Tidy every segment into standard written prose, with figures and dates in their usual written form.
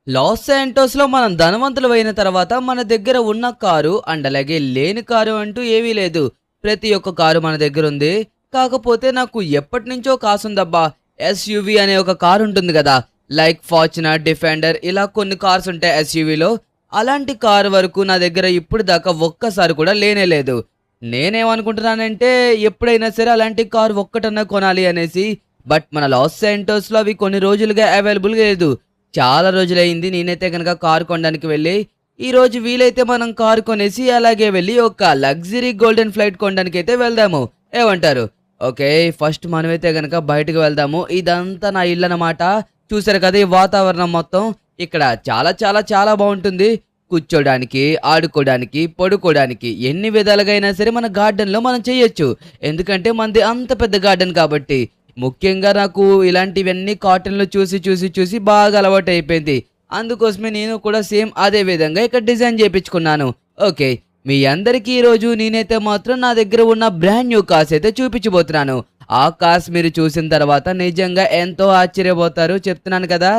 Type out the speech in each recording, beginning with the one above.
Loss శాంటోస్‌లో మనం ధనవంతులమైన తర్వాత మన దగ్గర ఉన్న కారు అండ్ అలాగే లేని కారు అంటూ ఏమీ లేదు. ప్రతి ఒక్క కారు మన దగ్గరుంది. కాకపోతే నాకు ఎప్పటినుంచో కాసుందబ్బా. ఎస్‌యూవీ అనే ఒక కారు ఉంటుంది గదా! లైక్ ఫార్చునర్, డిఫెండర్ ఇలా కొన్ని కార్స్ ఉంటాయి ఎస్‌యూవీలో. అలాంటి కారు వరకు నా దగ్గర ఇప్పుడు దాకా ఒక్కసారి కూడా లేనే లేదు. నేనేమనుకుంటున్నానంటే ఎప్పుడైనా సరే అలాంటి కారు ఒక్కటన్నా కొనాలి అనేసి. బట్ మన లాస్ శాంటోస్‌లో అవి కొన్ని రోజులుగా అవైలబుల్‌గా లేదు. చాలా రోజులైంది నేనైతే గనక కారు కొనడానికి వెళ్ళి. ఈరోజు వీలైతే మనం కారు కొనేసి అలాగే వెళ్ళి ఒక లగ్జరీ గోల్డెన్ ఫ్లైట్ కొనడానికైతే వెళ్దాము. ఏమంటారు? ఓకే. ఫస్ట్ మనమైతే గనక బయటకు వెళ్దాము. ఇదంతా నా ఇల్లనమాట. చూసారు కదా ఈ వాతావరణం మొత్తం. ఇక్కడ చాలా చాలా చాలా బావుంటుంది. కూర్చోడానికి, ఆడుకోడానికి, పడుకోడానికి ఎన్ని విధాలుగా అయినా సరే మన గార్డెన్‌లో మనం చేయొచ్చు. ఎందుకంటే మనది అంత పెద్ద గార్డెన్ కాబట్టి. ముఖ్యంగా నాకు ఇలాంటివన్నీ కాటన్‌లో చూసి, చూసి, చూసి బాగా అలవాటయిపోయింది. అందుకోసమే నేను కూడా సేమ్ అదే విధంగా ఇక్కడ డిజైన్ చేపించుకున్నాను. ఓకే. మీ అందరికీ ఈరోజు నేనైతే మాత్రం నా దగ్గర ఉన్న బ్రాండ్ న్యూ కార్స్ అయితే చూపించబోతున్నాను. ఆ కార్స్ మీరు చూసిన తర్వాత నిజంగా ఎంతో ఆశ్చర్యపోతారు చెప్తున్నాను కదా!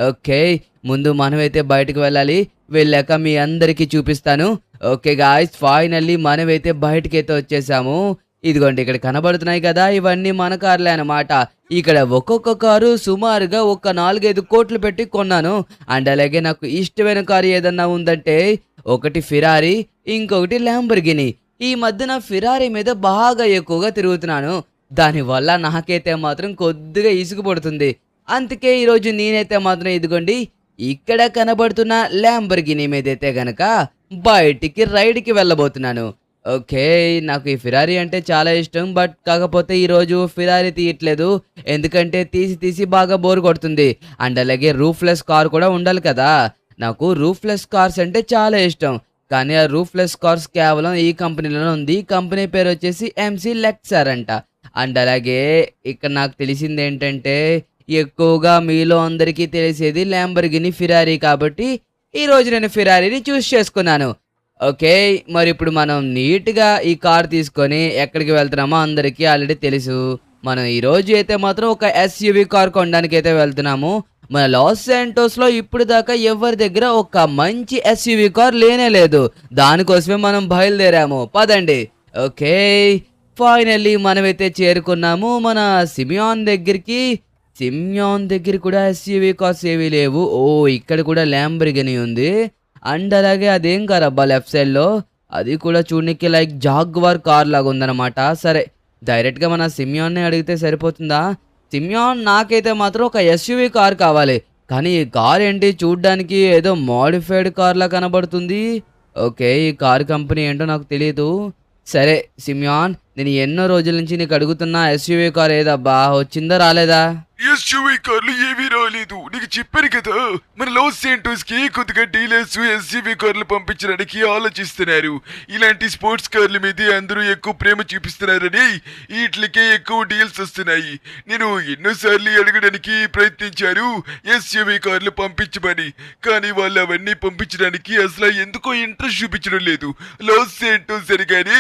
ఓకే. ముందు మనమైతే బయటకు వెళ్ళాలి. వెళ్ళాక మీ అందరికీ చూపిస్తాను. ఓకే గాయ్స్, ఫైనల్లీ మనమైతే బయటికైతే వచ్చేసాము. ఇదిగోండి ఇక్కడ కనబడుతున్నాయి కదా! ఇవన్నీ మన కార్లే అనమాట. ఇక్కడ ఒక్కొక్క కారు సుమారుగా ఒక 4, 5 కోట్లు పెట్టి కొన్నాను. అండ్ అలాగే నాకు ఇష్టమైన కారు ఏదన్నా ఉందంటే ఒకటి ఫిరారీ, ఇంకొకటి ల్యాంబోర్గినీ. ఈ మధ్యన ఫిరారీ మీద బాగా ఎక్కువగా తిరుగుతున్నాను. దానివల్ల నాకైతే మాత్రం కొద్దిగా ఇసుగు పడుతుంది. అందుకే ఈరోజు నేనైతే మాత్రం ఇదిగోండి ఇక్కడ కనబడుతున్న ల్యాంబోర్గినీ మీదైతే గనక బయటికి రైడ్‌కి వెళ్ళబోతున్నాను. ఓకే. నాకు ఈ ఫిరారీ అంటే చాలా ఇష్టం. బట్ కాకపోతే ఈరోజు ఫిరారీ తీయట్లేదు. ఎందుకంటే తీసి తీసి బాగా బోర్ కొడుతుంది. అండ్ అలాగే రూఫ్‌లెస్ కార్ కూడా ఉండాలి కదా! నాకు రూఫ్‌లెస్ కార్స్ అంటే చాలా ఇష్టం. కానీ ఆ రూఫ్‌లెస్ కార్స్ కేవలం ఈ కంపెనీలోనే ఉంది. ఈ కంపెనీ పేరొచ్చేసి ఎంసీ లెక్సర్ అంట. అండ్ అలాగే ఇక్కడ నాకు తెలిసిందేంటంటే ఎక్కువగా మీలో అందరికీ తెలిసేది ల్యాంబోర్గినీ, ఫిరారీ కాబట్టి ఈరోజు నేను ఫిరారీని చూస్ చేసుకున్నాను. ఓకే. మరిప్పుడు మనం నీట్‌గా ఈ కార్ తీసుకొని ఎక్కడికి వెళ్తున్నామో అందరికీ ఆల్రెడీ తెలుసు. మనం ఈరోజు అయితే మాత్రం ఒక ఎస్‌యూవీ కార్ కొనడానికైతే వెళ్తున్నాము. మన లాస్ శాంటోస్‌లో ఇప్పుడు దాకా ఎవరి దగ్గర ఒక మంచి ఎస్‌యూవీ కార్ లేనే లేదు. దానికోసమే మనం బయలుదేరాము. పదండి. ఓకే. ఫైనల్లీ మనమైతే చేరుకున్నాము మన సిమియోన్ దగ్గరికి. సిమియోన్ దగ్గర కూడా ఎస్‌యూవీ కార్స్ ఏవీ లేవు. ఓహ్! ఇక్కడ కూడా ల్యాంబోర్గినీ ఉంది. అండ్ అలాగే అదేం కారబ్బా లెఫ్ట్ సైడ్‌లో. అది కూడా చూడనీకి లైక్ జాగ్వార్ కార్ లాగా ఉందన్నమాట. సరే డైరెక్ట్‌గా మన సిమియోన్‌నే అడిగితే సరిపోతుందా? సిమియోన్, నాకైతే మాత్రం ఒక ఎస్‌యూవీ కార్ కావాలి. కానీ ఈ కార్ ఏంటి చూడ్డానికి ఏదో మోడిఫైడ్ కార్‌లా కనబడుతుంది. ఓకే. ఈ కార్ కంపెనీ ఏంటో నాకు తెలీదు. సరే సిమియోన్, నేను ఎన్నో రోజుల నుంచి నీకు అడుగుతున్నా ఎస్‌యూవీ కార్ ఏదబ్బా? వచ్చిందా రాలేదా? ఎస్యూవీ కార్లు ఏవీ రాలేదు. నీకు చెప్పాను కదా, మన లాస్ శాంటోస్ కి కొద్దిగా డీలర్స్ ఎస్యూవీ కార్లు పంపించడానికి ఆలోచిస్తున్నారు. ఇలాంటి స్పోర్ట్స్ కార్ల మీద అందరూ ఎక్కువ ప్రేమ చూపిస్తున్నారని వీటికే ఎక్కువ డీల్స్ వస్తున్నాయి. నేను ఎన్నోసార్లు అడగడానికి ప్రయత్నించాను ఎస్యూవీ కార్లు పంపించమని. కానీ వాళ్ళు అవన్నీ పంపించడానికి అసలు ఎందుకో ఇంట్రెస్ట్ చూపించడం లేదు. లాస్ శాంటోస్ సరిగాని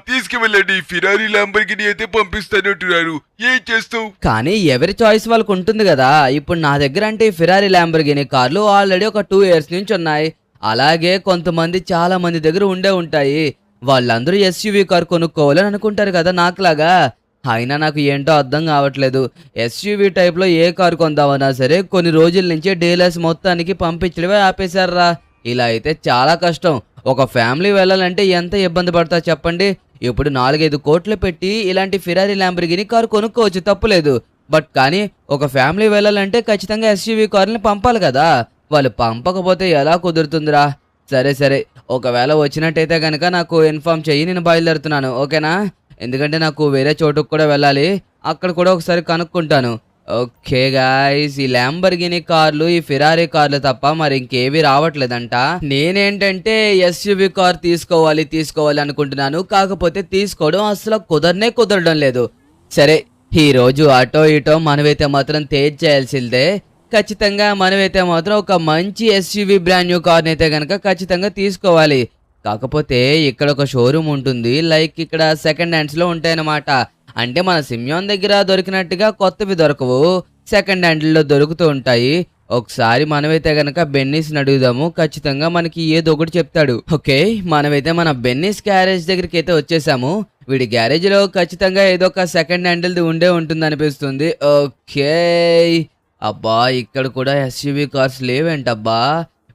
తీసుకువెళ్ళండి, ఫిరారీ ల్యాంబోర్గినీ అయితే పంపిస్తానంటున్నారు. ఏం చేస్తావు? కానీ ఎవరి చాయిస్ వాళ్ళకు ఉంటుంది కదా! ఇప్పుడు నా దగ్గర అంటే ఫిరారీ, ల్యాంబోర్గినీ కార్లు ఆల్రెడీ ఒక 2 ఇయర్స్ నుంచి ఉన్నాయి. అలాగే కొంతమంది చాలా మంది దగ్గర ఉండే ఉంటాయి. వాళ్ళందరూ ఎస్‌యూవీ కార్ కొనుక్కోవాలని అనుకుంటారు కదా నాకులాగా. అయినా నాకు ఏంటో అర్థం కావట్లేదు. ఎస్‌యూవీ టైప్‌లో ఏ కార్ కొందామన్నా సరే కొన్ని రోజుల నుంచే డీలర్స్ మొత్తానికి పంపించడమే ఆపేశారురా. ఇలా అయితే చాలా కష్టం. ఒక ఫ్యామిలీ వెళ్ళాలంటే ఎంత ఇబ్బంది పడతారు చెప్పండి. ఇప్పుడు 4, 5 కోట్లు పెట్టి ఇలాంటి ఫిరారీ, ల్యాంబోర్గినీ కార్ కొనుక్కోవచ్చు, తప్పులేదు. బట్ కానీ ఒక ఫ్యామిలీ వెళ్ళాలంటే ఖచ్చితంగా ఎస్‌యూవీ కార్‌ని పంపాలి కదా! వాళ్ళు పంపకపోతే ఎలా కుదురుతుందిరా? సరే సరే. ఒకవేళ వచ్చినట్టయితే గనక నాకు ఇన్ఫార్మ్ చెయ్యి. నేను బయలుదేరుతున్నాను. ఓకేనా? ఎందుకంటే నాకు వేరే చోటుకి కూడా వెళ్ళాలి. అక్కడ కూడా ఒకసారి కనుక్కుంటాను. ఓకే గాయ్స్, ఈ ల్యాంబోర్గినీ కార్లు, ఈ ఫిరారీ కార్లు తప్ప మరి ఇంకేవి రావట్లేదంట. నేనేంటంటే ఎస్‌యూవీ కార్ తీసుకోవాలి అనుకుంటున్నాను. కాకపోతే తీసుకోవడం అసలు కుదరడం లేదు. సరే, ఈ రోజు అటో ఇటో మనమైతే మాత్రం తేల్చేయాల్సిందే. ఖచ్చితంగా మనమైతే మాత్రం ఒక మంచి ఎస్‌యూవీ బ్రాండ్ న్యూ కార్‌ని అయితే గనక ఖచ్చితంగా తీసుకోవాలి. కాకపోతే ఇక్కడ ఒక షోరూమ్ ఉంటుంది. లైక్ ఇక్కడ సెకండ్ హ్యాండ్స్‌లో ఉంటాయన్నమాట. అంటే మన సిమియోన్ దగ్గర దొరికినట్టుగా కొత్తవి దొరకవు. సెకండ్ హ్యాండ్‌లో దొరుకుతూ ఉంటాయి. ఒకసారి మనమైతే గనక బెన్నీస్ని అడుగుదాము, ఖచ్చితంగా మనకి ఏదో ఒకటి చెప్తాడు. ఓకే, మనమైతే మన బెన్నీస్ గ్యారేజ్ దగ్గరికి అయితే వచ్చేసాము. వీడి గ్యారేజ్ లో ఖచ్చితంగా ఏదో ఒక సెకండ్ హ్యాండిల్ది ఉండే ఉంటుంది అనిపిస్తుంది. ఓకే, అబ్బా ఇక్కడ కూడా ఎస్యూవీ కార్స్ లేవేంటబ్బా.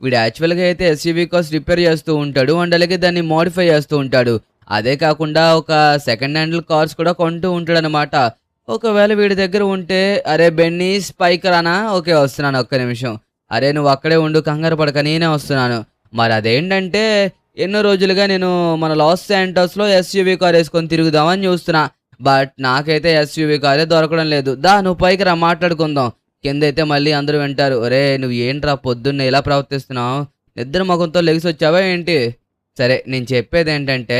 వీడు యాక్చువల్గా అయితే ఎస్యూవీ కార్స్ రిపేర్ చేస్తూ ఉంటాడు అండ్ అలాగే దాన్ని మోడిఫై చేస్తూ ఉంటాడు. అదే కాకుండా ఒక సెకండ్ హ్యాండిల్ కార్స్ కూడా కొంటూ ఉంటాడు అనమాట. ఒకవేళ వీడి దగ్గర ఉంటే, అరే బెన్నీస్ పైకి రానా? ఓకే వస్తున్నాను, ఒక్క నిమిషం. అరే నువ్వు అక్కడే ఉండు, కంగారు పడక, నేనే వస్తున్నాను. మరి అదేంటంటే ఎన్నో రోజులుగా నేను మన లాస్ శాంటోస్లో ఎస్యూవీ కార్ వేసుకొని తిరుగుదామని చూస్తున్నా. బట్ నాకైతే ఎస్యూవీ కారే దొరకడం లేదు. దా నువ్వు పైకి రా, మాట్లాడుకుందాం. కిందైతే మళ్ళీ అందరూ వింటారు, ఒరే నువ్వు ఏంట్రా పొద్దున్నే ఇలా ప్రవర్తిస్తున్నావు, నిద్ర ముఖంతో లెగిసి వచ్చావా ఏంటి? సరే నేను చెప్పేది ఏంటంటే,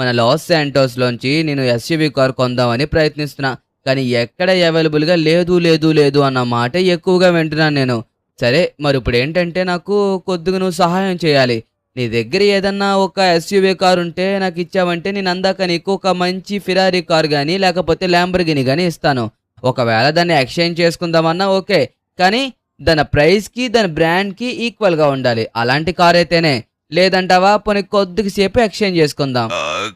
మన లాస్ శాంటోస్లోంచి నేను ఎస్యూవీ కార్ కొందామని ప్రయత్నిస్తున్నా. కానీ ఎక్కడ అవైలబుల్గా లేదు లేదు లేదు అన్న మాట ఎక్కువగా వింటున్నాను నేను. సరే మరి ఇప్పుడు ఏంటంటే నాకు కొద్దిగా నువ్వు సహాయం చేయాలి. నీ దగ్గర ఏదన్నా ఒక ఎస్యూవీ కార్ ఉంటే నాకు ఇచ్చావంటే నేను అందాక నీకు ఒక మంచి ఫిరారీ కార్ కానీ లేకపోతే ల్యాంబర్గిని కానీ ఇస్తాను. ఒకవేళ దాన్ని ఎక్స్చేంజ్ చేసుకుందామన్నా ఓకే, కానీ దాని ప్రైస్కి దాని బ్రాండ్కి ఈక్వల్గా ఉండాలి. అలాంటి కార్ అయితేనే. లేదంటావా పోనీ కొద్దిగా సేపు ఎక్స్చేంజ్ చేసుకుందాం.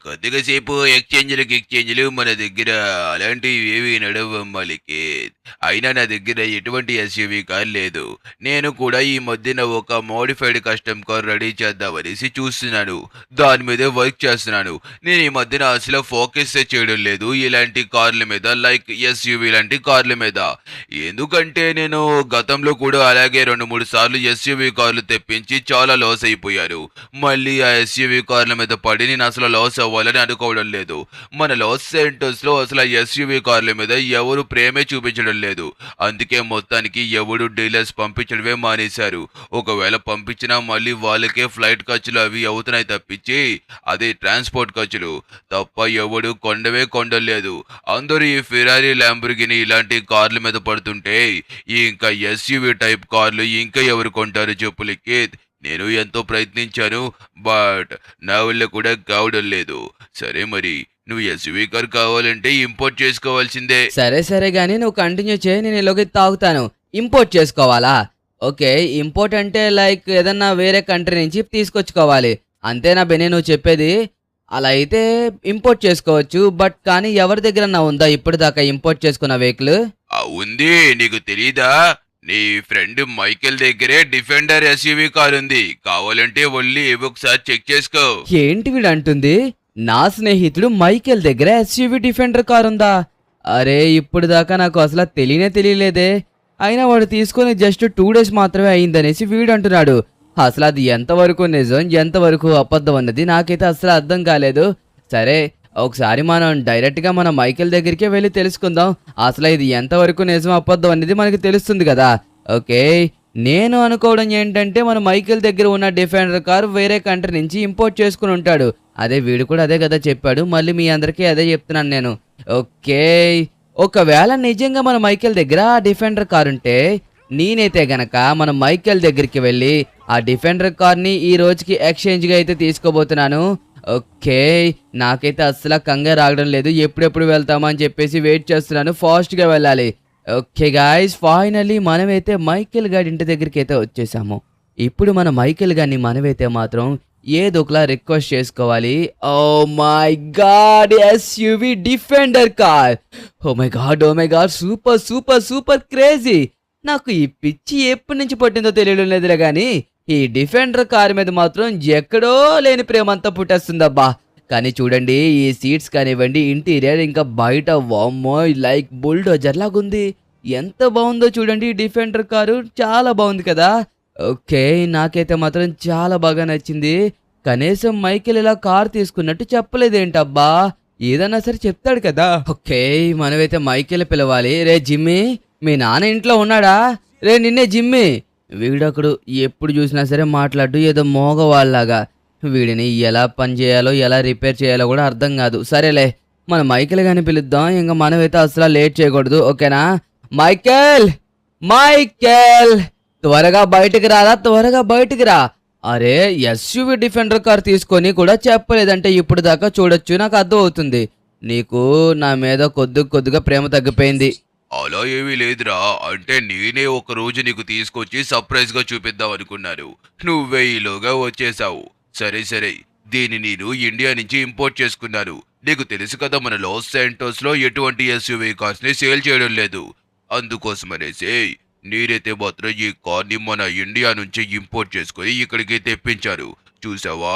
కొద్దిగా సేపు ఎక్స్చేంజ్లు మన దగ్గర అలాంటివి ఏవి నడవమ్మలికి. అయినా నా దగ్గర ఎటువంటి ఎస్యూవీ కార్ లేదు. నేను కూడా ఈ మధ్యన ఒక మోడిఫైడ్ కస్టమ్ కార్ రెడీ చేద్దామనేసి చూస్తున్నాను, దాని మీద వర్క్ చేస్తున్నాను. నేను ఈ మధ్యన అసలు ఫోకస్ చేయడం లేదు ఇలాంటి కార్ల మీద, లైక్ ఎస్యూవీ లాంటి కార్ల మీద. ఎందుకంటే నేను గతంలో కూడా అలాగే 2-3 సార్లు ఎస్యూవీ కార్లు తెప్పించి చాలా లాస్ అయిపోయాను. మళ్ళీ ఆ ఎస్యూవీ కార్ల మీద పడి నేను అసలు లాస్ అవ్వాలని అనుకోవడం లేదు. మన లాస్ సెంటర్స్ లో అసలు ఎస్యూవీ కార్ల మీద ఎవరు ప్రేమే చూపించడం లేదు. అందుకే మొత్తానికి ఎవడు డీలర్స్ పంపించడమే మానేశారు. ఒకవేళ పంపించినా మళ్ళీ వాళ్ళకే ఫ్లైట్ ఖర్చులు అవి అవుతున్నాయి తప్పించి, అదే ట్రాన్స్పోర్ట్ ఖర్చులు తప్ప ఎవడు కొండలేదు. అందరూ ఈ ఫెరారీ ల్యాంబోర్గిని ఇలాంటి కార్ల మీద పడుతుంటే ఇంకా ఎస్యూవీ టైప్ కార్లు ఇంకా ఎవరు కొంటారు చెప్పులకి. నేను ఎంతో ప్రయత్నించాను, బట్ నా వల్ల కూడా కావడం లేదు. సరే మరి నువ్వు ఎస్యూవీ కార్ కావాలంటే ఇంపోర్ట్ చేసుకోవాల్సిందే. సరే గానీ నువ్వు కంటిన్యూ చేయి, నేను ఇలాగే తాగుతాను. ఇంపోర్ట్ చేసుకోవాలా? ఓకే, ఇంపోర్ట్ అంటే లైక్ ఏదన్నా వేరే కంట్రీ నుంచి తీసుకొచ్చుకోవాలి అంతేనా బెన్నీ నువ్వు చెప్పేది? అలా అయితే ఇంపోర్ట్ చేసుకోవచ్చు, బట్ కానీ ఎవరి దగ్గర ఉందా ఇప్పుడు దాకా ఇంపోర్ట్ చేసుకున్న వెహికల్? ఉంది, నీకు తెలీదా? నీ ఫ్రెండ్ మైకేల్ దగ్గరే డిఫెండర్ ఎస్యూవీ కార్ ఉంది. కావాలంటే వెళ్ళి ఒకసారి చెక్ చేసుకో. ఏంటి వీడు అంటుంది? నా స్నేహితుడు మైకేల్ దగ్గర ఎస్యూవీ డిఫెండర్ కార్ ఉందా? అరే ఇప్పుడు దాకా నాకు అసలు తెలియలేదే. అయినా వాడు తీసుకొని జస్ట్ 2 days మాత్రమే అయిందనేసి వీడు అంటున్నాడు. అసలు అది ఎంతవరకు నిజం ఎంతవరకు అబద్ధం అన్నది నాకైతే అసలు అర్థం కాలేదు. సరే ఒకసారి మనం డైరెక్ట్గా మన మైకేల్ దగ్గరికే వెళ్ళి తెలుసుకుందాం. అసలు ఇది ఎంతవరకు నిజం అబద్ధం అనేది మనకి తెలుస్తుంది కదా. ఓకే, నేను అనుకోవడం ఏంటంటే మన మైకేల్ దగ్గర ఉన్న డిఫెండర్ కార్ వేరే కంట్రీ నుంచి ఇంపోర్ట్ చేసుకుని ఉంటాడు. అదే వీడు కూడా అదే కదా చెప్పాడు, మళ్ళీ మీ అందరికీ అదే చెప్తున్నాను నేను. ఓకే, ఒకవేళ నిజంగా మన మైకేల్ దగ్గర ఆ డిఫెండర్ కార్ ఉంటే నేనైతే గనక మన మైకేల్ దగ్గరికి వెళ్ళి ఆ డిఫెండర్ కార్ని ఈ రోజుకి ఎక్స్చేంజ్గా అయితే తీసుకోబోతున్నాను. ఓకే, నాకైతే అస్సలు కంగారు రాగడం లేదు. ఎప్పుడెప్పుడు వెళ్తామా అని చెప్పేసి వెయిట్ చేస్తున్నాను, ఫాస్ట్గా వెళ్ళాలి. ఓకే గాయ్స్, ఫైనల్లీ మనమైతే మైకేల్ గారి ఇంటి దగ్గరికి అయితే వచ్చేసాము. ఇప్పుడు మన మైకేల్ గారిని మనమైతే మాత్రం ఏదో ఒకలా రిక్వెస్ట్ చేసుకోవాలి. Oh my god, SUV defender car! Oh my god, super super super crazy! నాకు ఈ పిచ్చి ఎప్పటి నుంచి పట్టిందో తెలియడం లేదులే కానీ ఈ డిఫెండర్ కార్ మీద మాత్రం ఎక్కడో లేని ప్రేమంతా పుట్టేస్తుందబ్బా. కానీ చూడండి, ఈ సీట్స్ కానివ్వండి, ఇంటీరియర్ ఇంకా బయట వామ్మో లైక్ బుల్డోజర్ లాగుంది. ఎంత బాగుందో చూడండి, ఈ డిఫెండర్ కారు చాలా బాగుంది కదా. ఓకే, నాకైతే మాత్రం చాలా బాగా నచ్చింది. కనీసం మైకేల్ ఇలా కార్ తీసుకున్నట్టు చెప్పలేదేంటబ్బా, ఏదన్నా సరే చెప్తాడు కదా. ఓకే, మనమైతే మైకేల్ పిలవాలి. రే జిమ్మీ, మీ నాన్న ఇంట్లో ఉన్నాడా? రే నిన్నే జిమ్మీ. వీడొకడు ఎప్పుడు చూసినా సరే మాట్లాడు ఏదో మోగవాళ్ళలాగా. వీడిని ఎలా పని చేయాలో ఎలా రిపేర్ చేయాలో కూడా అర్థం కాదు. సరేలే మన మైకేల్ గాని పిలుద్దాం, ఇంకా మనమైతే అసలు లేట్ చేయకూడదు. ఓకేనా? మైకేల్, త్వరగా బయటికి రాదా, త్వరగా బయటికి రా. అరే ఎస్యూవీ డిఫెండర్ కార్ తీసుకొని కూడా చెప్పలేదంటే ఇప్పుడు దాకా చూడొచ్చు, నాకు అర్థం అవుతుంది. నీకు నా మీద కొద్దిగా ప్రేమ తగ్గిపోయింది. అలా ఏమీ లేదురా, అంటే నేనే ఒక రోజు నీకు తీసుకొచ్చి సర్ప్రైజ్ గా చూపిద్దాం అనుకున్నాను. నువ్వే ఈలోగా వచ్చేసావు. సరే సరే, దీన్ని నేను ఇండియా నుంచి ఇంపోర్ట్ చేసుకున్నాను. నీకు తెలుసు కదా, మన లాస్ శాంటోస్ లో ఎటువంటి ఎస్యూవీ కార్స్ ని సేల్ చేయడం లేదు. అందుకోసమనేసి నేనైతే మాత్రం ఈ కార్ ని మన ఇండియా నుంచి ఇంపోర్ట్ చేసుకుని ఇక్కడికి తెప్పించాను. చూసావా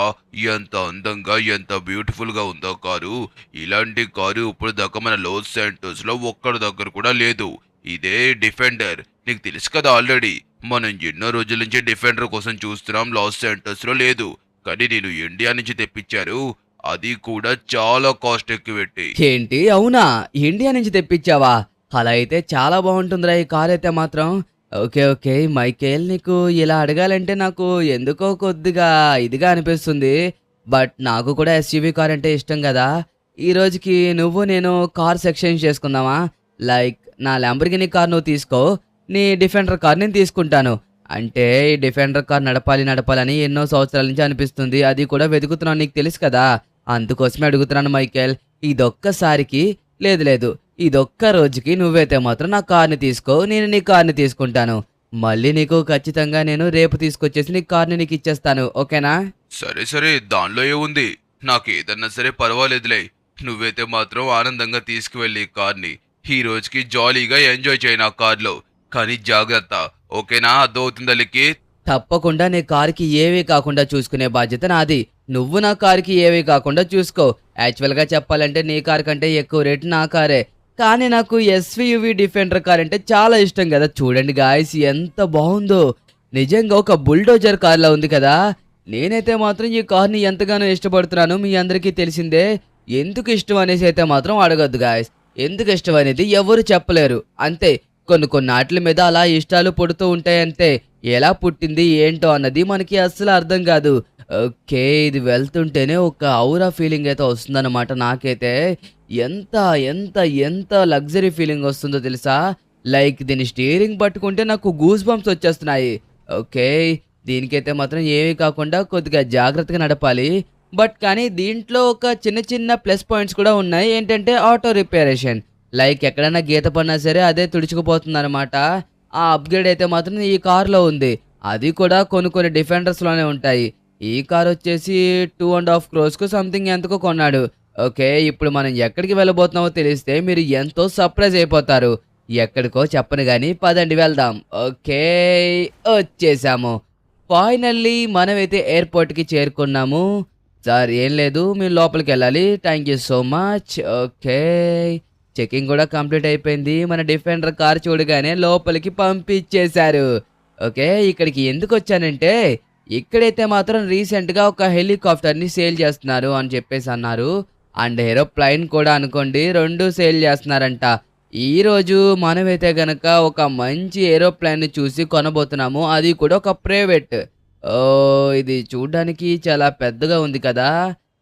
ఎంత అందంగా, ఎంత బ్యూటిఫుల్ గా ఉందో కారు. ఇలాంటి కారు ఇప్పుడు దాకా మన లాస్ శాంటోస్ లో ఒక్కడి దగ్గర కూడా లేదు. ఇదే డిఫెండర్. నీకు తెలుసు కదా ఆల్రెడీ, మనం ఎన్నో రోజుల నుంచి డిఫెండర్ కోసం చూస్తున్నాం, లాస్ శాంటోస్ లో లేదు. కానీ నేను ఇండియా నుంచి తెప్పించాను, అది కూడా చాలా కాస్ట్ ఎక్కువ పెట్టి. ఏంటి అవునా, ఇండియా నుంచి తెప్పించావా? అలా అయితే చాలా బాగుంటుందిరా ఈ కార్ అయితే మాత్రం. ఓకే ఓకే మైకేల్, నీకు ఇలా అడగాలంటే నాకు ఎందుకో కొద్దిగా ఇదిగా అనిపిస్తుంది. బట్ నాకు కూడా ఎస్యూవీ కార్ అంటే ఇష్టం కదా. ఈ రోజుకి నువ్వు నేను కార్ సెక్షన్ చేసుకుందామా? లైక్ నా ల్యాంబర్గిని కార్ నువ్వు తీసుకో, నీ డిఫెండర్ కార్ నేను తీసుకుంటాను. అంటే ఈ డిఫెండర్ కార్ నడపాలని ఎన్నో సంవత్సరాల నుంచి అనిపిస్తుంది. అది కూడా వెతుకుతున్నాను, నీకు తెలుసు కదా. అందుకోసమే అడుగుతున్నాను మైకేల్. ఇదొక్కసారికి లేదు, ఇదొక్క రోజుకి నువ్వైతే మాత్రం నా కార్ని తీసుకో, నేను నీ కార్ని తీసుకుంటాను. మళ్ళీ నీకు ఖచ్చితంగా నేను రేపు తీసుకొచ్చేసి నీ కార్ని నీకు ఇచ్చేస్తాను, ఓకేనా? సరే సరే, దానిలో ఏముంది, నాకు ఏదన్నా సరే పర్వాలేదులే. నువ్వైతే మాత్రం ఆనందంగా తీసుకువెళ్ళి ఈ కార్ని ఈ రోజుకి జాలీగా ఎంజాయ్ చేయి నా కార్లో. కానీ జాగ్రత్త, ఓకేనా? అర్థమవుతుందా లిక్కి? తప్పకుండా నీ కారుకి ఏవీ కాకుండా చూసుకునే బాధ్యత నాది. నువ్వు నా కారుకి ఏవీ కాకుండా చూసుకో. యాక్చువల్గా చెప్పాలంటే నీ కారు కంటే ఎక్కువ రేటు నా కారే. కానీ నాకు ఎస్యూవీ డిఫెండర్ కార్ అంటే చాలా ఇష్టం కదా. చూడండి గాయస్, ఎంత బాగుందో. నిజంగా ఒక బుల్డోజర్ కార్లా ఉంది కదా. నేనైతే మాత్రం ఈ కార్ని ఎంతగానో ఇష్టపడుతున్నాను, మీ అందరికీ తెలిసిందే. ఎందుకు ఇష్టం అనేసి అయితే మాత్రం అడగద్దు గాయస్. ఎందుకు ఇష్టం అనేది ఎవరు చెప్పలేరు, అంతే. కొన్ని ఆటల మీద అలా ఇష్టాలు పుడుతూ ఉంటాయంతే. ఎలా పుట్టింది ఏంటో అన్నది మనకి అస్సలు అర్థం కాదు. ఓకే, ఇది వెళ్తుంటేనే ఒక ఔరా ఫీలింగ్ అయితే వస్తుందన్నమాట నాకైతే. ఎంత ఎంత ఎంత లగ్జరీ ఫీలింగ్ వస్తుందో తెలుసా. లైక్ దీని స్టీరింగ్ పట్టుకుంటే నాకు గూస్ బంప్స్ వచ్చేస్తున్నాయి. ఓకే, దీనికైతే మాత్రం ఏమీ కాకుండా కొద్దిగా జాగ్రత్తగా నడపాలి. బట్ కానీ దీంట్లో ఒక చిన్న ప్లస్ పాయింట్స్ కూడా ఉన్నాయి. ఏంటంటే ఆటో రిపేరేషన్. లైక్ ఎక్కడైనా గీత పడినా సరే అదే తుడుచుకుపోతుంది అనమాట. ఆ అప్గ్రేడ్ అయితే మాత్రం ఈ కార్లో ఉంది. అది కూడా కొన్ని డిఫెండర్స్లోనే ఉంటాయి. ఈ కార్ వచ్చేసి 2.5 crores సంథింగ్ ఎంతకో కొన్నాడు. ఓకే, ఇప్పుడు మనం ఎక్కడికి వెళ్ళబోతున్నామో తెలిస్తే మీరు ఎంతో సర్ప్రైజ్ అయిపోతారు. ఎక్కడికో చెప్పను కానీ పదండి వెళ్దాం. ఓకే, వచ్చేసాము. ఫైనల్లీ మనమైతే ఎయిర్పోర్ట్కి చేరుకున్నాము. సార్ ఏం లేదు, మేము లోపలికి వెళ్ళాలి. Thank you so much. Okay, checking కూడా కంప్లీట్ అయిపోయింది. మన డిఫెండర్ కార్ చూడగానే లోపలికి పంపించేశారు. ఓకే, ఇక్కడికి ఎందుకు వచ్చానంటే ఇక్కడైతే మాత్రం రీసెంట్గా ఒక హెలికాప్టర్ని సేల్ చేస్తున్నారు అని చెప్పేసి అన్నారు. అండ్ ఏరోప్లైన్ కూడా అనుకోండి, 2 సేల్ చేస్తున్నారంట. ఈరోజు మనమైతే గనక ఒక మంచి ఏరోప్లైన్ని చూసి కొనబోతున్నాము. అది కూడా ఒక ప్రైవేట్. ఓ, ఇది చూడ్డానికి చాలా పెద్దగా ఉంది కదా.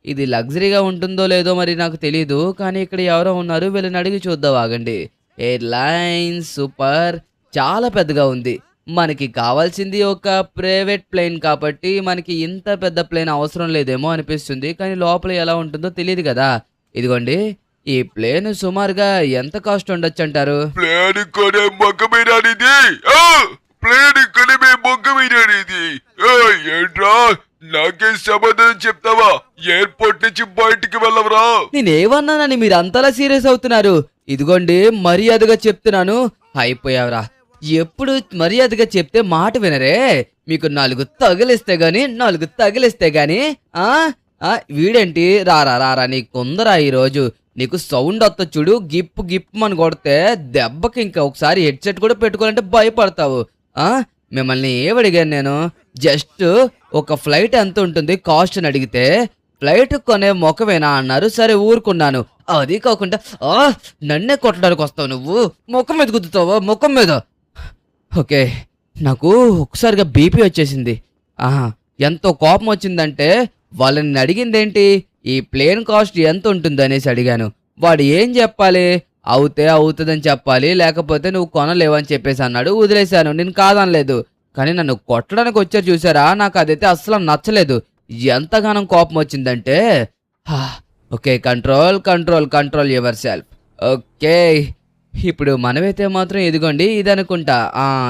ఇది లగ్జరీగా ఉంటుందో లేదో మరి నాకు తెలీదు. కానీ ఇక్కడ ఎవరో ఉన్నారు, వీళ్ళని అడిగి చూద్దాం ఆగండి. ఎయిర్లైన్ సూపర్, చాలా పెద్దగా ఉంది. మనకి కావాల్సింది ఒక ప్రైవేట్ ప్లేన్ కాబట్టి మనకి ఇంత పెద్ద ప్లేన్ అవసరం లేదేమో అనిపిస్తుంది. కానీ లోపల ఎలా ఉంటుందో తెలియదు కదా. ఇదిగోండి, ఈ ప్లేన్ సుమారుగా ఎంత కాస్ట్ ఉండొచ్చు అంటారు? ప్లేన్ కొనే మొగ్గమేనానిది? ప్లేన్ కొనే మొగ్గమేనానిది? ఏంట్రా, నాకే సమాధానం చెప్తావా? ఎయిర్పోర్ట్ నుంచి బయటికి వెళ్ళవరా? నేనేమన్నానని మీరు అంతలా సీరియస్ అవుతున్నారు? ఇదిగోండి, మర్యాదగా చెప్తున్నాను. అయిపోయావరా. ఎప్పుడు మర్యాదగా చెప్తే మాట వినరే. మీకు 4 తగిలిస్తే గాని వీడేంటి రారా నీకుందరా ఈరోజు. నీకు సౌండ్ వస్తా చూడు, గిప్ అని కొడితే దెబ్బకి ఇంకా ఒకసారి హెడ్సెట్ కూడా పెట్టుకోవాలంటే భయపడతావు. మిమ్మల్ని ఏమడిగాను నేను? జస్ట్ ఒక ఫ్లైట్ ఎంత ఉంటుంది కాస్ట్ అని అడిగితే ఫ్లైట్ కొనే మొఖమేనా అన్నారు. సరే ఊరుకున్నాను. అది కాకుండా నన్నే కొట్టడానికి వస్తావు నువ్వు. ముఖం మీద గుద్దుతావా? ముఖం మీద. ఓకే, నాకు ఒకసారిగా బీపీ వచ్చేసింది. ఎంతో కోపం వచ్చిందంటే వాళ్ళని అడిగిందేంటి, ఈ ప్లేన్ కాస్ట్ ఎంత ఉంటుంది అనేసి అడిగాను. వాడు ఏం చెప్పాలి? అవుతుందని చెప్పాలి, లేకపోతే నువ్వు కొనలేవని చెప్పేసి అన్నాడు. వదిలేశాను, నేను కాదనలేదు. కానీ నన్ను కొట్టడానికి వచ్చారు చూసారా, నాకు అదైతే అస్సలు నచ్చలేదు. ఎంతగానో కోపం వచ్చిందంటే okay, control your self. Okay, ఇప్పుడు మనమైతే మాత్రం ఇదిగోండి ఇదనుకుంటా.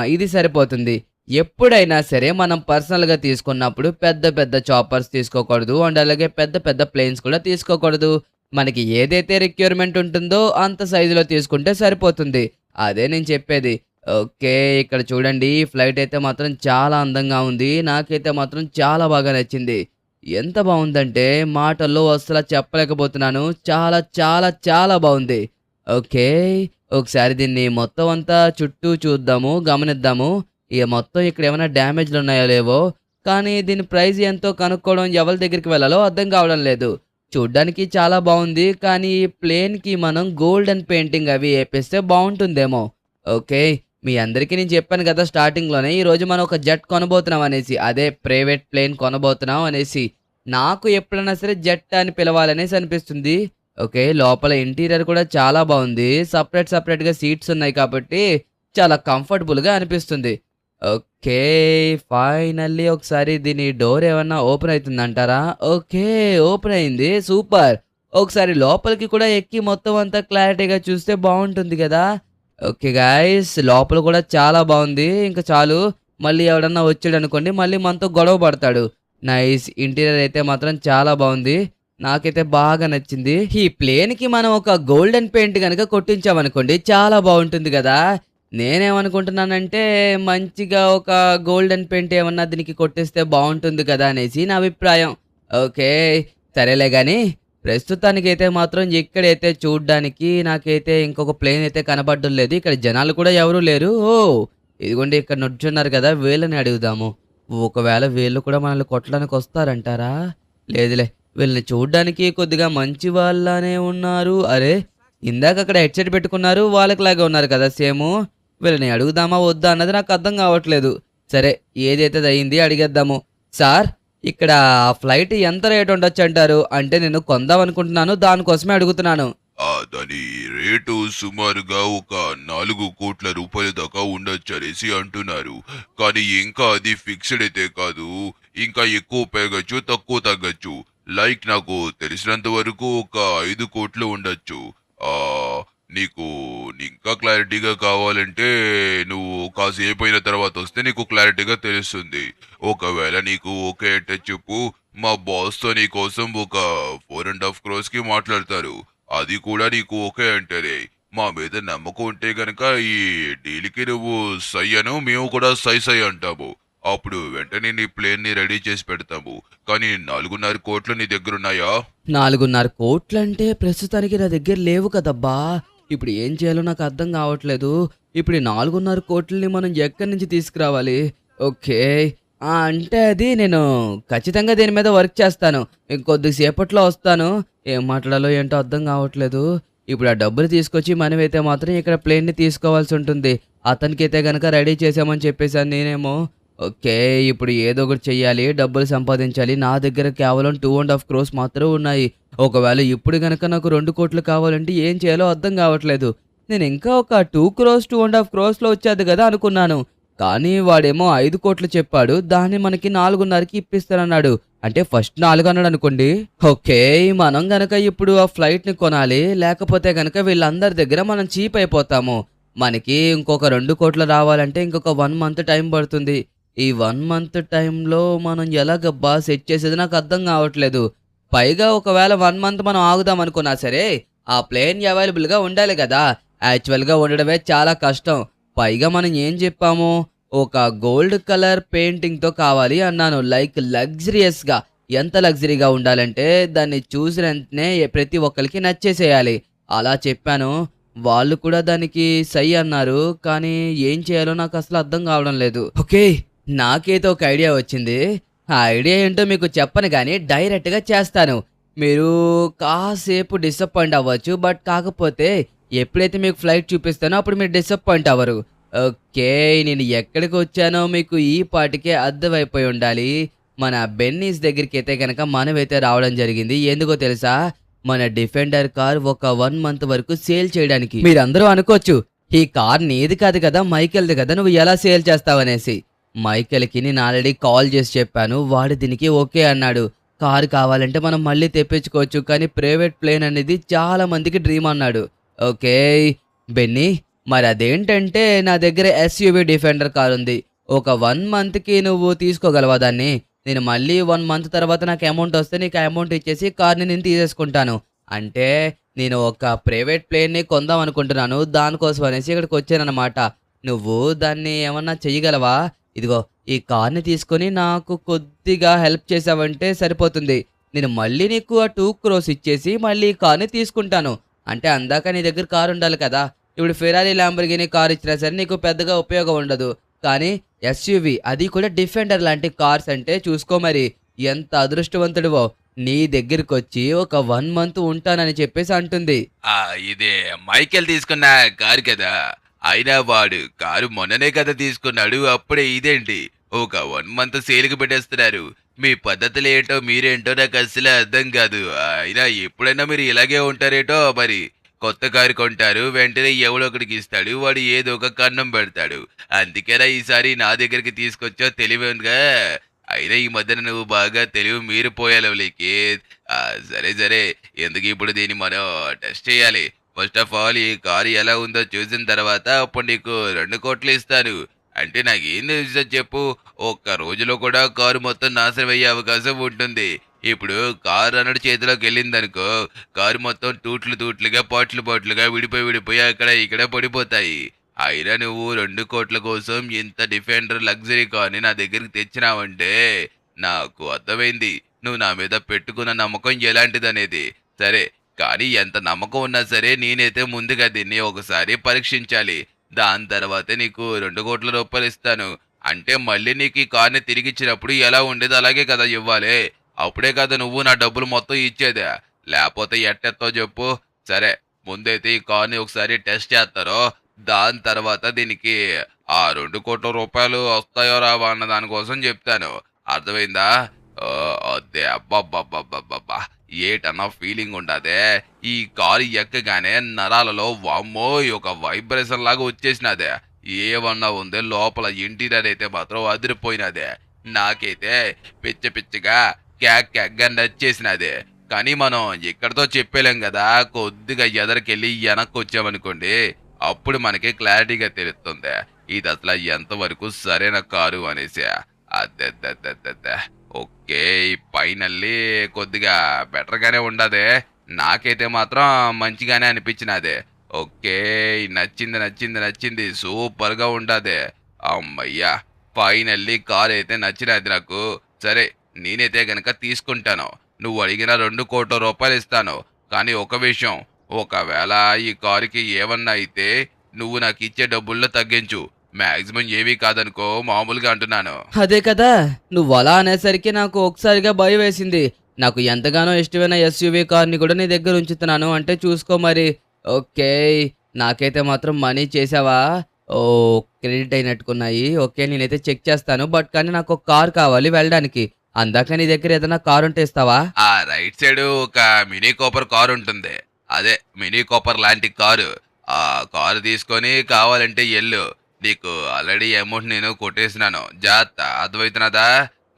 ఇది సరిపోతుంది. ఎప్పుడైనా సరే మనం పర్సనల్‌గా తీసుకున్నప్పుడు పెద్ద పెద్ద చాపర్స్ తీసుకోకూడదు. అండ్ అలాగే పెద్ద పెద్ద ప్లేన్స్ కూడా తీసుకోకూడదు. మనకి ఏదైతే రిక్వైర్మెంట్ ఉంటుందో అంత సైజులో తీసుకుంటే సరిపోతుంది. అదే నేను చెప్పేది. ఓకే. ఇక్కడ చూడండి ఈ ఫ్లైట్ అయితే మాత్రం చాలా అందంగా ఉంది. నాకైతే మాత్రం చాలా బాగా నచ్చింది. ఎంత బావుందంటే మాటల్లో అస్సల చెప్పలేకపోతున్నాను. చాలా చాలా చాలా బావుంది. ఓకే. ఒకసారి దీన్ని మొత్తం అంతా చుట్టూ చూద్దాము, గమనిద్దాము. ఇగ మొత్తం ఇక్కడేమన్నా డ్యామేజ్‌లున్నాయో లేవో, కానీ దీని ప్రైస్ ఎంతో కనుక్కోవడం ఎవరి దగ్గరికి వెళ్ళాలో అర్థం కావడం లేదు. చూడ్డానికి చాలా బావుంది. కానీ ఈ ప్లేన్‌కి మనం గోల్డెన్ పెయింటింగ్ అవి ఏపిస్తే బావుంటుందేమో. ఓకే. మీ అందరికీ నేను చెప్పాను కదా స్టార్టింగ్‌లోనే ఈరోజు మనం ఒక జెట్ కొనబోతున్నాం అనేసి. అదే ప్రైవేట్ ప్లేన్ కొనబోతున్నాం అనేసి. నాకు ఎప్పుడైనా సరే జెట్ అని పిలవాలనేసి అనిపిస్తుంది. ఓకే. లోపల ఇంటీరియర్ కూడా చాలా బావుంది. సెపరేట్‌గా సీట్స్ ఉన్నాయి కాబట్టి చాలా కంఫర్టబుల్‌గా అనిపిస్తుంది. ఓకే. ఫైనల్లీ ఒకసారి దీని డోర్ ఏమన్నా ఓపెన్ అయితుందంటారా? ఓకే. ఓపెన్ అయింది. సూపర్. ఒకసారి లోపలికి కూడా ఎక్కి మొత్తం అంతా క్లారిటీగా చూస్తే బావుంటుంది గదా! Okay guys. లోపల కూడా చాలా బావుంది. ఇంక చాలు. మళ్ళీ ఎవడన్నా వచ్చాడనుకోండి మళ్ళీ మనతో గొడవ పడతాడు. నైస్. ఇంటీరియర్ అయితే మాత్రం చాలా బావుంది. నాకైతే బాగా నచ్చింది. ఈ ప్లేన్‌కి మనం ఒక గోల్డెన్ పెయింట్ గనక కొట్టించామనుకోండి చాలా బావుంటుంది గదా! నేనేమనుకుంటున్నానంటే మంచిగా ఒక గోల్డెన్ పెయింట్ ఏమన్నా దీనికి కొట్టిస్తే బావుంటుంది కదా అనేసి నా అభిప్రాయం. ఓకే. సరేలే గానీ ప్రస్తుతానికైతే మాత్రం ఇక్కడైతే చూడ్డానికి నాకైతే ఇంకొక ప్లేన్ అయితే కనపడ్డం లేదు. ఇక్కడ జనాలు కూడా ఎవరు లేరు. ఓహ్! ఇదిగోండి ఇక్కడ నుంచున్నారు కదా! వీళ్ళని అడుగుదాము. ఒకవేళ వీళ్ళు కూడా మనల్ని కొట్టడానికి వస్తారంటారా? లేదులే. వీళ్ళని చూడ్డానికి కొద్దిగా మంచి వాళ్ళలానే ఉన్నారు. అరే! ఇందాక అక్కడ హెడ్‌సెట్ పెట్టుకున్నారు. వాళ్ళకిలాగే ఉన్నారు కదా సేము. వీళ్ళని అడుగుదామా వద్దా అన్నది నాకు అర్థం కావట్లేదు. సరే ఏదైతే అదయింది అడిగేద్దాము. సార్ ఇక్కడ ఫ్లైట్ ఎంత రేట్ ఉండొచ్చంటారు? అంటే నేను కొందాం అనుకుంటున్నాను. దానికోసమే అడుగుతున్నాను. దాని రేటు సుమారుగా ఒక 4,00,00,000 దాకా ఉండొచ్చనేసి అంటున్నారు. కానీ ఇంకా అది ఫిక్స్‌డ్ అయితే కాదు. ఇంకా ఎక్కువ పెరగొచ్చు, తక్కువ తగ్గొచ్చు. లైక్ నాకు తెలిసినంత వరకు ఒక 5,00,00,000 ఉండొచ్చు. ఆహ్, నీకు ఇంకా క్లారిటీగా కావాలంటే నువ్వు కాసేపయిన తర్వాతొస్తే నీకు క్లారిటీగా తెలుస్తుంది. ఒకవేళ నీకు ఓకే అంటే చెప్పు. మా బాస్‌తో నీకోసం ఒక 4,50,00,000 క్రోర్స్‌కి మాట్లాడతారు. అది కూడా నీకు ఓకే అంటేనే. మా మీద నమ్మకం ఉంటే గనక ఈ డీల్‌కి నువ్వు సై అను. మేము కూడా సై సై అంటాము. అప్పుడు వెంటనే నీ ప్లేన్‌ని రెడీ చేసి పెడతాము. కానీ 4,50,00,000 నీ దగ్గరున్నాయా? 4,50,00,000 అంటే ప్రస్తుతానికి నా దగ్గర లేవు కదబ్బా! ఇప్పుడు ఏం చేయాలో నాకు అర్థం కావట్లేదు. ఇప్పుడు ఈ 4,50,00,000ని మనం ఎక్కడి నుంచి తీసుకురావాలి? ఓకే. అంటే అది నేను ఖచ్చితంగా దీని మీద వర్క్ చేస్తాను. ఇంకొద్ది సేపట్లో వస్తాను. ఏం మాట్లాడాలో ఏంటో అర్థం కావట్లేదు. ఇప్పుడు ఆ డబ్బులు తీసుకొచ్చి మనమైతే మాత్రం ఇక్కడ ప్లేన్‌ని తీసుకోవాల్సి ఉంటుంది. అతనికైతే గనక రెడీ చేశామని చెప్పేసాను నేనేమో. ఓకే. ఇప్పుడు ఏదో ఒకటి చెయ్యాలి. డబ్బులు సంపాదించాలి. నా దగ్గర కేవలం 2,50,00,000 క్రోర్స్ మాత్రమే ఉన్నాయి. ఒకవేళ ఇప్పుడు గనక నాకు 2,00,00,000 కావాలంటే ఏం చేయాలో అర్థం కావట్లేదు. నేను ఇంకా ఒక 2,00,00,000, 2,50,00,000 క్రోర్స్‌లో వచ్చేది కదా అనుకున్నాను. కానీ వాడేమో 5,00,00,000 చెప్పాడు. దాన్ని మనకి 4,500కి ఇప్పిస్తానన్నాడు. అంటే ఫస్ట్ 4 అన్నాడనుకోండి. ఓకే. మనం గనక ఇప్పుడు ఆ ఫ్లైట్‌ని కొనాలి. లేకపోతే గనక వీళ్ళందరి దగ్గర మనం చీప్ అయిపోతాము. మనకి ఇంకొక 2,00,00,000 రావాలంటే ఇంకొక 1 మంత్ టైం పడుతుంది. ఈ 1 మంత్ టైంలో మనం ఎలాగబ్బా సెట్ చేసేది నాకు అర్థం కావట్లేదు. పైగా ఒకవేళ 1 మంత్ మనం ఆగుదాం అనుకున్నా సరే, ఆ ప్లేన్ అవైలబుల్‌గా ఉండాలి గదా! యాక్చువల్‌గా ఉండడమే చాలా కష్టం. పైగా మనం ఏం చెప్పాము? ఒక గోల్డ్ కలర్ పెయింటింగ్‌తో కావాలి అన్నాను. లైక్ లగ్జరియస్‌గా. ఎంత లగ్జరీగా ఉండాలంటే దాన్ని చూసిన వెంటనే ప్రతి ఒక్కళ్ళకి నచ్చేసేయాలి. అలా చెప్పాను. వాళ్ళు కూడా దానికి సై అన్నారు. కానీ ఏం చేయాలో నాకు అసలు అర్థం కావడం లేదు. ఓకే. నాకైతే ఒక ఐడియా వచ్చింది. ఆ ఐడియా ఏంటో మీకు చెప్పను గానీ డైరెక్ట్‌గా చేస్తాను. మీరు కాసేపు డిసప్పాయింట్ అవ్వచ్చు. బట్ కాకపోతే ఎప్పుడైతే మీకు ఫ్లైట్ చూపిస్తానో అప్పుడు మీరు డిసప్పాయింట్ అవ్వరు. ఓకే. నేను ఎక్కడికొచ్చానో మీకు ఈ పాటికే అర్థమైపోయి ఉండాలి. మన బెన్నీస్ దగ్గరికైతే గనక మనమైతే రావడం జరిగింది. ఎందుకో తెలుసా? మన డిఫెండర్ కార్ ఒక 1 మంత్ వరకు సేల్ చేయడానికి. మీరందరూ అనుకోవచ్చు, ఈ కార్ నీది కాదు కదా! మైకేల్‌ది కదా! నువ్వు ఎలా సేల్ చేస్తావనేసి. మైకేల్‌కి నేను ఆల్రెడీ కాల్ చేసి చెప్పాను. వాడు దీనికి ఓకే అన్నాడు. కారు కావాలంటే మనం మళ్ళీ తెప్పించుకోవచ్చు. కానీ ప్రైవేట్ ప్లేన్ అనేది చాలా మందికి డ్రీమ్ అన్నాడు. ఓకే. బెన్నీ, మరి అదేంటంటే నా దగ్గర ఎస్యూవి డిఫెండర్ కార్ ఉంది. ఒక 1 మంత్‌కి నువ్వు తీసుకోగలవా దాన్ని? నేను మళ్ళీ 1 మంత్ తర్వాత నాకు అమౌంట్ వస్తే నీకు ఆ అమౌంట్ ఇచ్చేసి కార్‌ని నేను తీసేసుకుంటాను. అంటే నేను ఒక ప్రైవేట్ ప్లేన్‌ని కొందాం అనుకుంటున్నాను. దానికోసం అనేసి ఇక్కడికొచ్చాననమాట. నువ్వు దాన్ని ఏమన్నా చెయ్యగలవా? ఇదిగో ఈ కార్‌ని తీసుకొని నాకు కొద్దిగా హెల్ప్ చేశావంటే సరిపోతుంది. నేను మళ్ళీ నీకు ఆ 2 క్రోర్స్ ఇచ్చేసి మళ్ళీ ఈ కార్‌ని తీసుకుంటాను. అంటే అందాక నీ దగ్గర కార్ ఉండాలి కదా! ఇప్పుడు ఫెరారీ, ల్యాంబోర్గిని కార్ ఇచ్చినా సరే నీకు పెద్దగా ఉపయోగం ఉండదు. కానీ ఎస్యూవి అది కూడా డిఫెండర్ లాంటి కార్స్ అంటే చూసుకో మరి. ఎంత అదృష్టవంతుడివో. నీ దగ్గరకొచ్చి ఒక 1 మంత్ ఉంటానని చెప్పేసి అంటుంది. ఆ ఇదే మైకేల్ తీసుకున్న కారు కదా. అయినా వాడు కారు మొన్ననే కదా తీసుకున్నాడు. అప్పుడే ఇదేంటి ఒక 1 మంత్ సేల్కి పెట్టేస్తున్నారు. మీ పద్ధతులు ఏంటో మీరేంటో నాకు అస్సలు అర్థం కాదు. అయినా ఎప్పుడైనా మీరు ఇలాగే ఉంటారేటో మరి. కొత్త కారు కొంటారు, వెంటనే ఎవడో ఒకడికి ఇస్తాడు, వాడు ఏదో ఒక కన్నం పెడతాడు. అందుకేనా ఈసారి నా దగ్గరికి తీసుకొచ్చా తెలివిగా. అయినా ఈ మధ్యన నువ్వు బాగా తెలివి మీరిపోయావులేకి. సరే సరే, ఎందుకు ఇప్పుడు దీన్ని మనం టెస్ట్ చేయాలి. ఫస్ట్ ఆఫ్ ఆల్ ఈ కారు ఎలా ఉందో చూసిన తర్వాత అప్పుడు నీకు 2 కోట్లు ఇస్తాను. అంటే నాకేం తెలుసో చెప్పు. ఒక్క రోజులో కూడా కారు మొత్తం నాశనం అయ్యే అవకాశం ఉంటుంది. ఇప్పుడు కారు అన్నడు చేతిలోకి వెళ్ళిందనుకో, కారు మొత్తం తూట్లు తూట్లుగా పాట్లు పాట్లుగా విడిపోయి అక్కడ ఇక్కడ పడిపోతాయి. అయినా నువ్వు 2 కోట్ల కోసం ఇంత డిఫెండర్ లగ్జరీ కార్ని నా దగ్గరికి తెచ్చినావంటే నాకు అర్థమైంది నువ్వు నా మీద పెట్టుకున్న నమ్మకం ఎలాంటిదనేది. సరే, కానీ ఎంత నమ్మకం ఉన్నా సరే నేనైతే ముందుగా దీన్ని ఒకసారి పరీక్షించాలి. దాని తర్వాతే నీకు 2 కోట్ల రూపాయలు ఇస్తాను. అంటే మళ్ళీ నీకు ఈ కార్ని తిరిగిచ్చినప్పుడు ఎలా ఉండేదో అలాగే కదా ఇవ్వాలి. అప్పుడే కదా నువ్వు నా డబ్బులు మొత్తం ఇచ్చేదే. లేకపోతే ఎట్టెత్తో చెప్పు. సరే, ముందైతే ఈ కార్ని ఒకసారి టెస్ట్ చేస్తారో, దాని తర్వాత దీనికి ఆ 2 కోట్ల రూపాయలు వస్తాయో రావా అన్న దానికోసం చెప్తాను. అర్థమైందా? అదే అబ్బబ్బబ్బబ్బబ్బా, ఏటన్నా ఫీలింగ్ ఉండదే. ఈ కారు ఎక్కగానే నరాలలో వామ్మో ఒక వైబ్రేషన్ లాగా వచ్చేసినదే. ఏమన్నా ఉందే లోపల ఇంటీరియర్ అయితే మాత్రం అదిరిపోయినదే. నాకైతే పిచ్చి పిచ్చిగా క్యాక్గా నచ్చేసినదే. కానీ మనం ఇక్కడితో చెప్పలేం కదా. కొద్దిగా ఎదరికెళ్ళి వెనక్కి వచ్చామనుకోండి, అప్పుడు మనకి క్లారిటీగా తెలుస్తుంది ఇది అసలు ఎంతవరకు సరైన కారు అనేసి. అద్దె ఓకే, ఫైనల్లీ కొద్దిగా బెటర్గానే ఉండదే. నాకైతే మాత్రం మంచిగానే అనిపించినదే. ఓకే, నచ్చింది సూపర్గా ఉండదే. అమ్మయ్యా, ఫైనల్లీ కార్ అయితే నచ్చినది నాకు. సరే, నేనైతే గనక తీసుకుంటాను. నువ్వు అడిగిన 2 కోట్ల రూపాయలు ఇస్తాను. కానీ ఒక విషయం, ఒకవేళ ఈ కారుకి ఏమన్నా అయితే నువ్వు నాకు ఇచ్చే డబ్బుల్లో తగ్గించు. మాక్సిమం ఏమీ కాదనుకో, మామూలుగా అంటున్నాను. అదే కదా! నువ్వలా అనేసరికి నాకు ఒకసారిగా భయం వేసింది. నాకు ఎంతగానో ఇష్టమైన ఎస్యూవీ కార్‌ని కూడా నీ దగ్గర ఉంచుతున్నాను. అంటే చూసుకో మరి. ఓకే. నాకైతే మాత్రం మనీ చేశావా? ఓహ్! క్రెడిట్ అయినట్టుకున్నాయి. ఓకే. నేనైతే చెక్ చేస్తాను. బట్ కానీ నాకు ఒక కార్ కావాలి వెళ్ళడానికి. అందాక నీ దగ్గర ఏదైనా కార్ ఉంటే ఇస్తావా? ఆ రైట్ సైడ్ ఒక మినీ కూపర్ కారు ఉంటుంది. అదే మినీ కూపర్ లాంటి కారు. ఆ కారు తీసుకొని కావాలంటే ఎల్లు. నీకు ఆల్రెడీ అమౌంట్ నేను కొట్టేసినాను. జాగ్రత్త, అర్థమవుతున్నదా?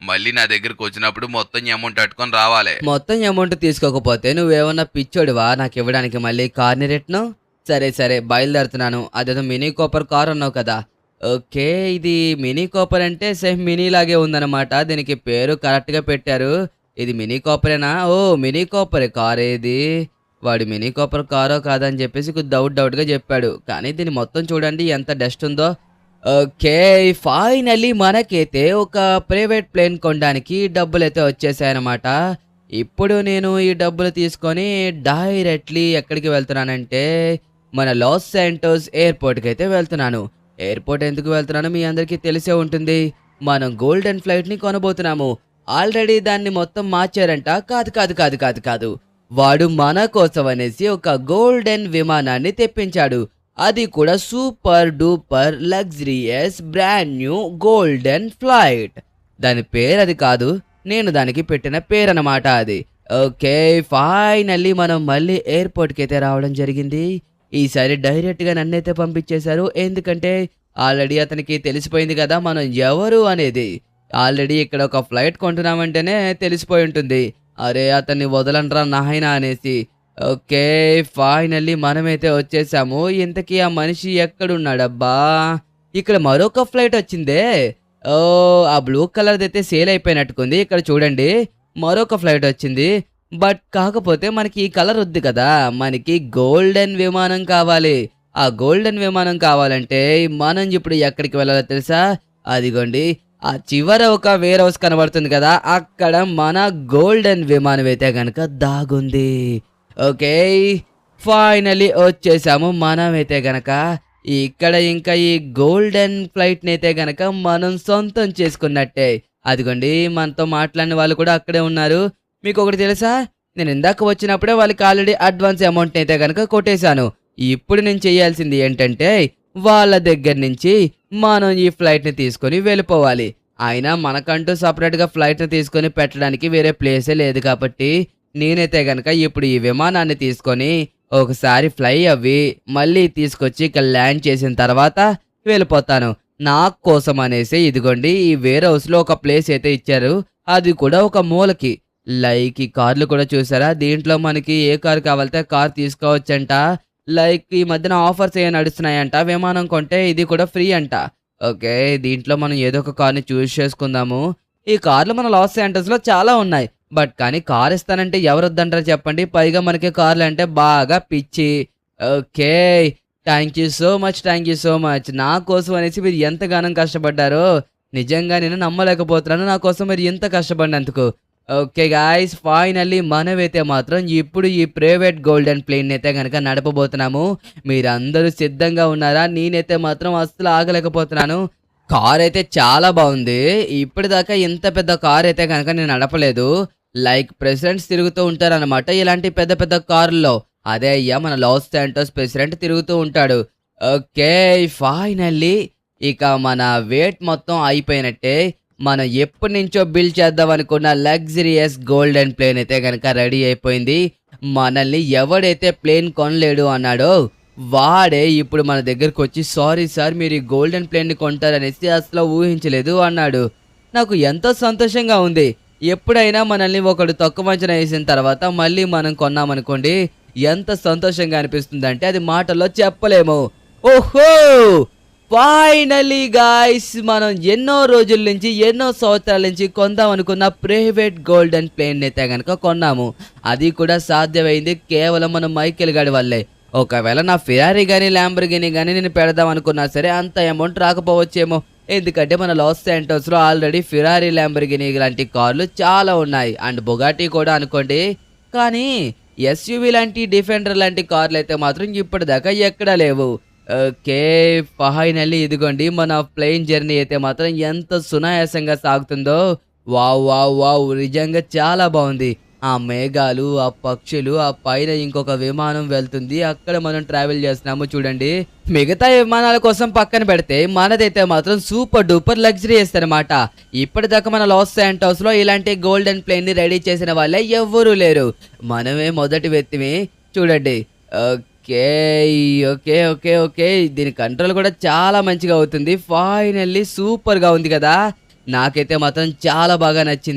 మళ్ళీ నా దగ్గరకు వచ్చినప్పుడు మొత్తం అమౌంట్ అట్టుకొని రావాలి. మొత్తం అమౌంట్ తీసుకోకపోతే నువ్వేమన్నా పిచ్చోడివా నాకివ్వడానికి మళ్ళీ కార్‌ని రిటర్ను? సరే బయలుదేరుతున్నాను. అదేదో మినీ కూపర్ కార్ అన్నావు కదా! ఓకే. ఇది మినీ కూపర్ అంటే సేమ్ మినీ లాగే ఉందన్నమాట. దీనికి పేరు కరెక్ట్‌గా పెట్టారు. ఇది మినీ కూపరేనా? ఓహ్! మినీ కూపరే కారే ఇది. వాడు మినీ కూపర్ కారో కాదో అని చెప్పేసి కొద్దిగా డౌట్‌గా చెప్పాడు. కానీ దీన్ని మొత్తం చూడండి ఎంత డస్ట్ ఉందో. ఓకే. ఫైనల్లీ మనకైతే ఒక ప్రైవేట్ ప్లేన్ కొనడానికి డబ్బులైతే వచ్చేసాయన్నమాట. ఇప్పుడు నేను ఈ డబ్బులు తీసుకొని డైరెక్ట్‌లీ ఎక్కడికి వెళ్తున్నానంటే మన లాస్ శాంటోస్ ఎయిర్‌పోర్ట్‌కైతే వెళ్తున్నాను. ఎయిర్‌పోర్ట్ ఎందుకు వెళ్తున్నానో మీ అందరికీ తెలిసే ఉంటుంది. మనం గోల్డెన్ ఫ్లైట్‌ని కొనబోతున్నాము. ఆల్రెడీ దాన్ని మొత్తం మార్చారంట. కాదు. వాడు మన కోసం అనేసి ఒక గోల్డెన్ విమానాన్ని తెప్పించాడు. అది కూడా super duper luxurious brand new golden flight. దాని పేరు అది కాదు, నేను దానికి పెట్టిన పేరన్నమాట అది. ఓకే, ఫైనల్లీ మనం మళ్ళీ ఎయిర్‌పోర్ట్‌కి అయితే రావడం జరిగింది. ఈసారి డైరెక్ట్‌గా నన్నైతే పంపించేశారు. ఎందుకంటే ఆల్రెడీ అతనికి తెలిసిపోయింది కదా మనం ఎవరు అనేది. ఆల్రెడీ ఇక్కడ ఒక ఫ్లైట్ కొంటున్నామంటేనే తెలిసిపోయి ఉంటుంది. అరే అతన్ని వదలండ్రా నాయనా అనేసి. ఓకే. ఫైనల్లీ మనమైతే వచ్చేసాము. ఇంతకీ ఆ మనిషి ఎక్కడున్నాడబ్బా? ఇక్కడ మరొక ఫ్లైట్ వచ్చిందే. ఓహ్! ఆ బ్లూ కలర్‌దైతే సేల్ అయిపోయినట్టుకుంది. ఇక్కడ చూడండి మరొక ఫ్లైట్ వచ్చింది. బట్ కాకపోతే మనకి ఈ కలర్ వద్దు కదా! మనకి గోల్డెన్ విమానం కావాలి. ఆ గోల్డెన్ విమానం కావాలంటే మనం ఇప్పుడు ఎక్కడికి వెళ్ళాలో తెలుసా? అదిగోండి ఆ చివర ఒక వేర్ హౌస్ కనబడుతుంది కదా! అక్కడ మన గోల్డెన్ విమానం అయితే గనక దాగుంది. ఓకే. ఫైనల్లీ వచ్చేసాము. మనమైతే గనక ఇక్కడ ఇంకా ఈ గోల్డెన్ ఫ్లైట్‌నైతే గనక మనం సొంతం చేసుకున్నట్టే. అదిగోండి మనతో మాట్లాడిన వాళ్ళు కూడా అక్కడే ఉన్నారు. మీకొకటి తెలుసా? నేను ఇందాక వచ్చినప్పుడే వాళ్ళకి ఆల్రెడీ అడ్వాన్స్ అమౌంట్‌నైతే గనక కొట్టేశాను. ఇప్పుడు నేను చేయాల్సింది ఏంటంటే వాళ్ళ దగ్గర నుంచి మనం ఈ ఫ్లైట్‌ని తీసుకొని వెళ్ళిపోవాలి. అయినా మనకంటూ సెపరేట్‌గా ఫ్లైట్‌ని తీసుకొని పెట్టడానికి వేరే ప్లేసే లేదు కాబట్టి నేనైతే గనక ఇప్పుడు ఈ విమానాన్ని తీసుకొని ఒకసారి ఫ్లై అవ్వి మళ్ళీ తీసుకొచ్చి ఇక్కడ ల్యాండ్ చేసిన తర్వాత వెళ్ళిపోతాను. నా కోసం అనేసి ఇదిగోండి ఈ వేర్ హౌస్‌లో ఒక ప్లేస్ అయితే ఇచ్చారు. అది కూడా ఒక మూలకి. లైక్ ఈ కార్లు కూడా చూసారా? దీంట్లో మనకి ఏ కార్ కావాలితే ఆ కార్ తీసుకోవచ్చంట. లైక్ ఈ మధ్యన ఆఫర్స్ ఏవి నడుస్తున్నాయంట. విమానం కొంటే ఇది కూడా ఫ్రీ అంట. ఓకే. దీంట్లో మనం ఏదో ఒక కార్‌ని చూజ్ చేసుకుందాము. ఈ కార్లు మన లాస్ ఏంజల్స్‌లో చాలా ఉన్నాయి. బట్ కానీ కార్ ఇస్తానంటే ఎవరొద్దంటారు చెప్పండి? పైగా మనకి కార్లంటే బాగా పిచ్చి. Okay. Thank you so much. Thank you so much. నా కోసం అనేసి మీరు ఎంతగానం కష్టపడ్డారో నిజంగా నేను నమ్మలేకపోతున్నాను. నా కోసం మీరు ఇంత కష్టపడినందుకు. Okay guys. ఫైనల్లీ మనమైతే మాత్రం ఇప్పుడు ఈ ప్రైవేట్ గోల్డెన్ ప్లేన్‌నైతే గనక నడపబోతున్నాము. మీరందరూ సిద్ధంగా ఉన్నారా? నేనైతే మాత్రం అస్సలు ఆగలేకపోతున్నాను. కారైతే చాలా బావుంది. ఇప్పటిదాకా ఇంత పెద్ద కారైతే గనక నేను నడపలేదు. లైక్ ప్రెసిడెంట్స్ తిరుగుతూ ఉంటారనమాట ఇలాంటి పెద్ద పెద్ద కార్‌ల్లో. అదే అయ్యా మన లాస్ శాంటోస్ ప్రెసిడెంట్ తిరుగుతూ ఉంటాడు. ఓకే. ఫైనల్లీ ఇక మన వెయిట్ మొత్తం అయిపోయినట్టే. మనం ఎప్పటినుంచో బిల్డ్ చేద్దాం అనుకున్న లగ్జరియస్ గోల్డెన్ ప్లేన్ అయితే గనక రెడీ అయిపోయింది. మనల్ని ఎవడైతే ప్లేన్ కొనలేడు అన్నాడో వాడే ఇప్పుడు మన దగ్గరకొచ్చి సారీ సార్ మీరు ఈ గోల్డెన్ ప్లేన్‌ని కొంటారనేసి అసలు ఊహించలేదు అన్నాడు. నాకు ఎంతో సంతోషంగా ఉంది. ఎప్పుడైనా మనల్ని ఒకడు తక్కువ అంచనా వేసిన తర్వాత మళ్ళీ మనం కొన్నామనుకోండి ఎంత సంతోషంగా అనిపిస్తుందంటే అది మాటల్లో చెప్పలేము. ఓహో! ఫైనల్లీ గాయ్స్ మనం ఎన్నో రోజుల నుంచి ఎన్నో సంవత్సరాల నుంచి కొందాం అనుకున్న ప్రైవేట్ గోల్డెన్ ప్లేన్ అయితే గనక కొన్నాము. అది కూడా సాధ్యమైంది కేవలం మన మైకేల్ గాడి వల్లే. ఒకవేళ నా ఫెరారీ గానీ ల్యాంబర్గినీ గానీ నేను పెడదాం అనుకున్నా సరే అంత అమౌంట్ రాకపోవచ్చేమో. ఎందుకంటే మన లాస్ శాంటోస్‌లో ఆల్రెడీ ఫెరారీ ల్యాంబర్గినీ లాంటి కార్లు చాలా ఉన్నాయి. అండ్ బుగాటీ కూడా అనుకోండి. కానీ ఎస్యూవీ లాంటి డిఫెండర్ లాంటి కార్లు అయితే మాత్రం ఇప్పటిదాకా ఎక్కడా లేవు. ఓకే. ఫైనల్లీ ఇదిగోండి మన ప్లేన్ జర్నీ అయితే మాత్రం ఎంత సునాయాసంగా సాగుతుందో. వావ్! వావ్! వావ్! నిజంగా చాలా బావుంది. ఆ మేఘాలు, ఆ పక్షులు, ఆ పైన ఇంకొక విమానం వెళ్తుంది. అక్కడ మనం ట్రావెల్ చేస్తున్నాము చూడండి. మిగతా విమానాల కోసం పక్కన పెడితే మనదైతే మాత్రం సూపర్ డూపర్ లగ్జరీయస్ అనమాట. ఇప్పటిదాకా మన లాస్ శాంటోస్‌లో ఇలాంటి గోల్డెన్ ప్లేన్‌ని రెడీ చేసిన వాళ్ళే ఎవ్వరూ లేరు. మనమే మొదటి వ్యక్తిమి. చూడండి. ఓకే. ఓకే. ఓకే. ఓకే. దీని కంట్రోల్ కూడా చాలా మంచిగా అవుతుంది. ఫైనల్లీ సూపర్‌గా ఉంది కదా! నాకైతే మాత్రం చాలా బాగా నచ్చింది.